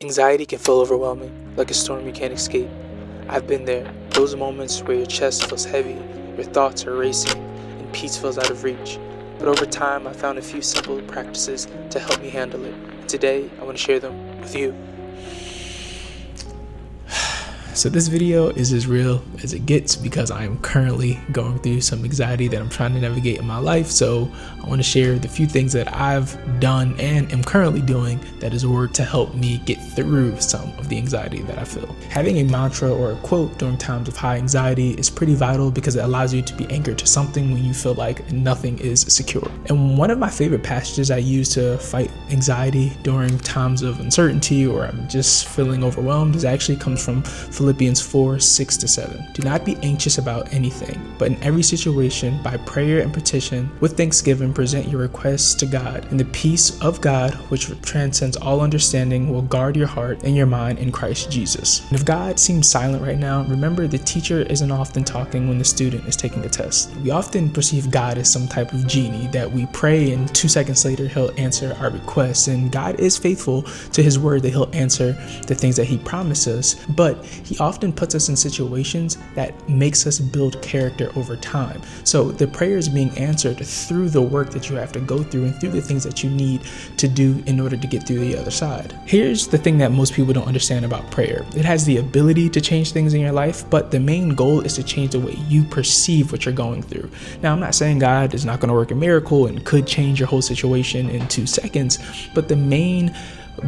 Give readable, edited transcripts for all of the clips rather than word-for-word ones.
Anxiety can feel overwhelming, like a storm you can't escape. I've been there, those moments where your chest feels heavy, your thoughts are racing, and peace feels out of reach. But over time, I found a few simple practices to help me handle it. And today, I want to share them with you. So this video is as real as it gets because I am currently going through some anxiety that I'm trying to navigate in my life. So I want to share the few things that I've done and am currently doing that has worked to help me get through some of the anxiety that I feel. Having a mantra or a quote during times of high anxiety is pretty vital because it allows you to be anchored to something when you feel like nothing is secure. And one of my favorite passages I use to fight anxiety during times of uncertainty or I'm just feeling overwhelmed actually comes from Philippians 4:6-7. Do not be anxious about anything, but in every situation, by prayer and petition, with thanksgiving, present your requests to God. And the peace of God, which transcends all understanding, will guard your heart and your mind in Christ Jesus. And if God seems silent right now, remember the teacher isn't often talking when the student is taking a test. We often perceive God as some type of genie that we pray and 2 seconds later he'll answer our requests. And God is faithful to his word that he'll answer the things that he promises, but he often puts us in situations that makes us build character over time. So the prayer is being answered through the work that you have to go through and through the things that you need to do in order to get through the other side. Here's the thing that most people don't understand about prayer. It has the ability to change things in your life, but the main goal is to change the way you perceive what you're going through. Now, I'm not saying God is not going to work a miracle and could change your whole situation in 2 seconds, but the main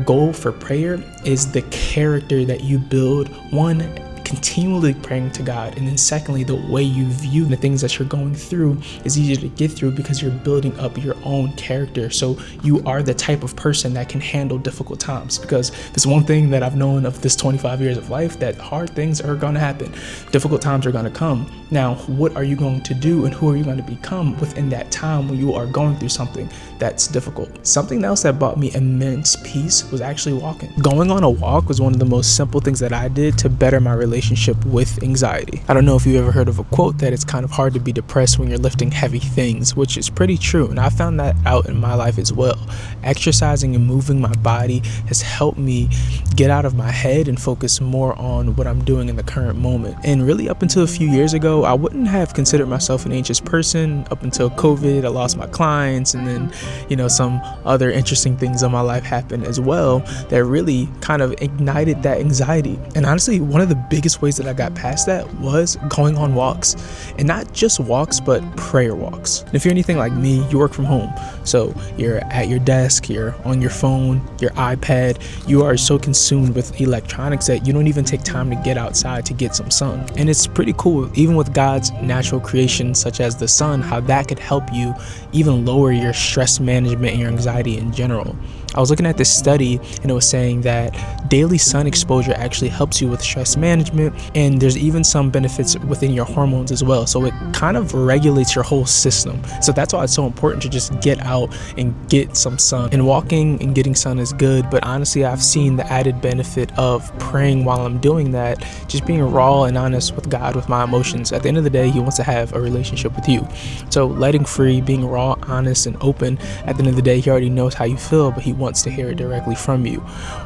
goal for prayer is the character that you build, one, continually praying to God, and then secondly, the way you view the things that you're going through is easier to get through because you're building up your own character. So you are the type of person that can handle difficult times, because there's one thing that I've known of this 25 years of life, that hard things are going to happen. Difficult times are going to come. Now, what are you going to do and who are you going to become within that time when you are going through something that's difficult? Something else that brought me immense peace was actually walking. Going on a walk was one of the most simple things that I did to better my relationship with anxiety. I don't know if you've ever heard of a quote that it's kind of hard to be depressed when you're lifting heavy things, which is pretty true, and I found that out in my life as well. Exercising and moving my body has helped me get out of my head and focus more on what I'm doing in the current moment. And really, up until a few years ago, I wouldn't have considered myself an anxious person. Up until COVID, I lost my clients, and then some other interesting things in my life happened as well that really kind of ignited that anxiety. And honestly, one of the biggest ways that I got past that was going on walks, and not just walks, but prayer walks. And if you're anything like me, you work from home, so you're at your desk, you're on your phone, your iPad, you are so consumed with electronics that you don't even take time to get outside to get some sun. And it's pretty cool, even with God's natural creation such as the sun, how that could help you even lower your stress management and your anxiety in general. I was looking at this study and it was saying that daily sun exposure actually helps you with stress management, and there's even some benefits within your hormones as well. So it kind of regulates your whole system. So that's why it's so important to just get out and get some sun. And walking and getting sun is good, but honestly, I've seen the added benefit of praying while I'm doing that, just being raw and honest with God, with my emotions. At the end of the day, he wants to have a relationship with you. So letting free, being raw, honest, and open, at the end of the day, he already knows how you feel, but he wants to hear it directly from you.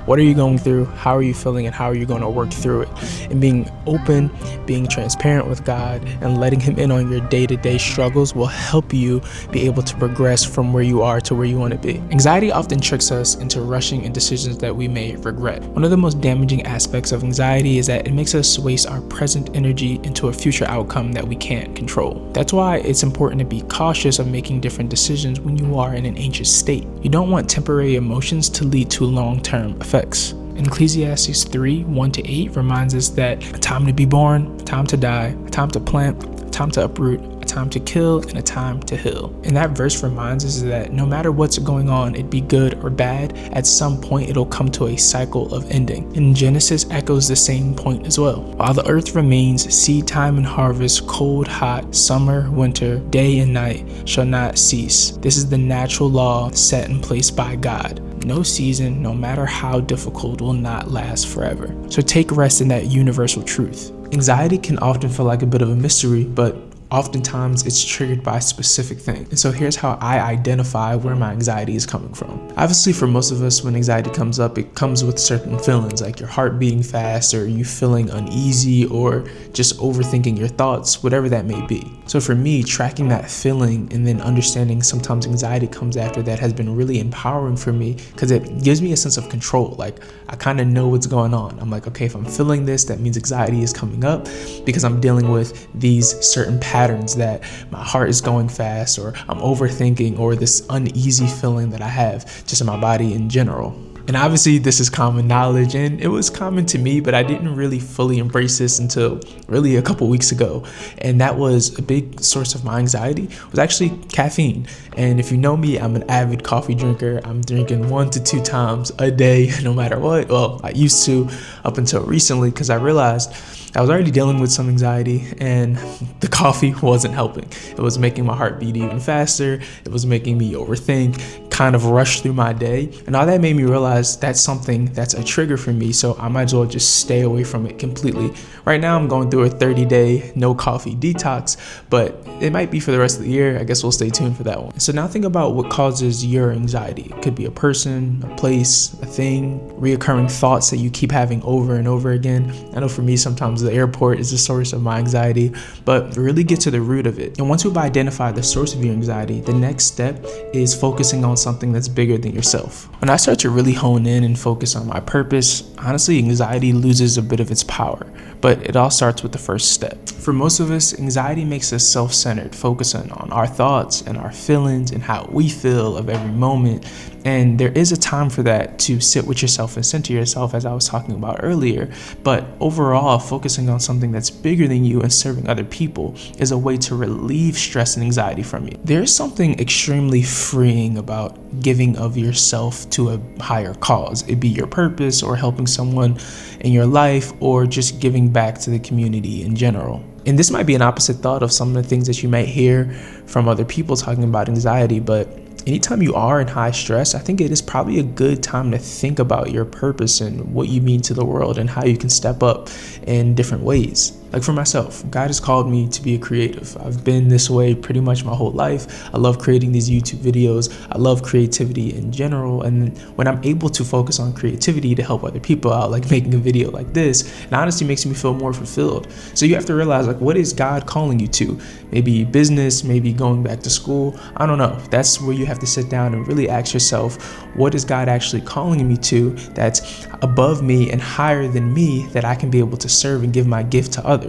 What are you going through? How are you feeling? And how are you going to work through it? And being open, being transparent with God, and letting him in on your day-to-day struggles will help you be able to progress from where you are to where you want to be. Anxiety often tricks us into rushing in decisions that we may regret. One of the most damaging aspects of anxiety is that it makes us waste our present energy into a future outcome that we can't control. That's why it's important to be cautious of making different decisions when you are in an anxious state. You don't want temporary emotions to lead to long-term effects. And Ecclesiastes 3:1-8 reminds us that a time to be born, a time to die, a time to plant, a time to uproot, a time to kill, and a time to heal. And that verse reminds us that no matter what's going on, it be good or bad, at some point it'll come to a cycle of ending. And Genesis echoes the same point as well. While the earth remains, seed time and harvest, cold, hot, summer, winter, day and night shall not cease. This is the natural law set in place by God. No season, no matter how difficult, will not last forever. So take rest in that universal truth. Anxiety can often feel like a bit of a mystery, but oftentimes it's triggered by a specific thing. And so here's how I identify where my anxiety is coming from. Obviously, for most of us, when anxiety comes up, it comes with certain feelings, like your heart beating fast, or you feeling uneasy, or just overthinking your thoughts, whatever that may be. So for me, tracking that feeling and then understanding sometimes anxiety comes after that has been really empowering for me, because it gives me a sense of control. Like, I kind of know what's going on. I'm like, okay, if I'm feeling this, that means anxiety is coming up because I'm dealing with these certain patterns, that my heart is going fast, or I'm overthinking, or this uneasy feeling that I have just in my body in general. And obviously this is common knowledge, and it was common to me, but I didn't really fully embrace this until really a couple weeks ago. And that was a big source of my anxiety, was actually caffeine. And if you know me, I'm an avid coffee drinker. I'm drinking 1 to 2 times a day, no matter what. Well, I used to up until recently, because I realized I was already dealing with some anxiety, and the coffee wasn't helping. It was making my heart beat even faster. It was making me overthink, kind of rush through my day. And all that made me realize that's something that's a trigger for me, so I might as well just stay away from it completely. Right now, I'm going through a 30-day no coffee detox, but it might be for the rest of the year. I guess we'll stay tuned for that one. So now think about what causes your anxiety. It could be a person, a place, a thing, reoccurring thoughts that you keep having over and over again. I know for me, sometimes the airport is the source of my anxiety, but really get to the root of it. And once you've identified the source of your anxiety, the next step is focusing on something that's bigger than yourself. When I start to really hone in and focus on my purpose, honestly, anxiety loses a bit of its power, but it all starts with the first step. For most of us, anxiety makes us self-centered, focusing on our thoughts and our feelings and how we feel of every moment. And there is a time for that, to sit with yourself and center yourself, as I was talking about earlier. But overall, focusing on something that's bigger than you and serving other people is a way to relieve stress and anxiety from you. There is something extremely freeing about giving of yourself to a higher cause. It be your purpose, or helping someone in your life, or just giving back to the community in general. And this might be an opposite thought of some of the things that you might hear from other people talking about anxiety, but anytime you are in high stress, I think it is probably a good time to think about your purpose and what you mean to the world, and how you can step up in different ways. Like for myself, God has called me to be a creative. I've been this way pretty much my whole life. I love creating these YouTube videos. I love creativity in general. And when I'm able to focus on creativity to help other people out, like making a video like this, it honestly makes me feel more fulfilled. So you have to realize, like, what is God calling you to? Maybe business, maybe going back to school. I don't know. That's where you have to sit down and really ask yourself, what is God actually calling me to that's above me and higher than me, that I can be able to serve and give my gift to others?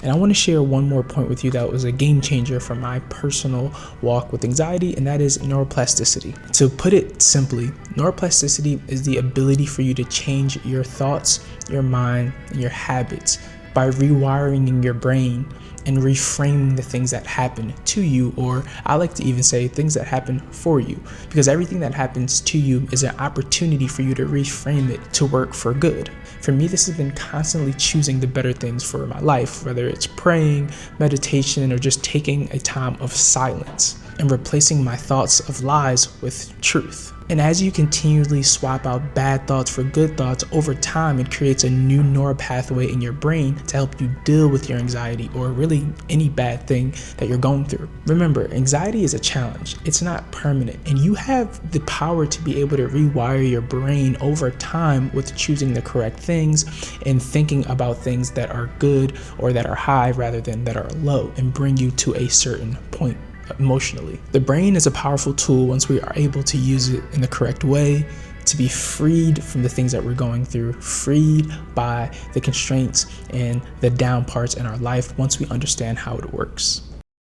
And I want to share one more point with you that was a game changer for my personal walk with anxiety, and that is neuroplasticity. To put it simply, neuroplasticity is the ability for you to change your thoughts, your mind, and your habits by rewiring your brain and reframing the things that happen to you, or I like to even say things that happen for you, because everything that happens to you is an opportunity for you to reframe it to work for good. For me, this has been constantly choosing the better things for my life, whether it's praying, meditation, or just taking a time of silence and replacing my thoughts of lies with truth. And as you continually swap out bad thoughts for good thoughts, over time it creates a new neural pathway in your brain to help you deal with your anxiety, or really any bad thing that you're going through. Remember, anxiety is a challenge. It's not permanent, and you have the power to be able to rewire your brain over time with choosing the correct things and thinking about things that are good or that are high rather than that are low, and bring you to a certain point emotionally. The brain is a powerful tool once we are able to use it in the correct way, to be freed from the things that we're going through, freed by the constraints and the down parts in our life once we understand how it works.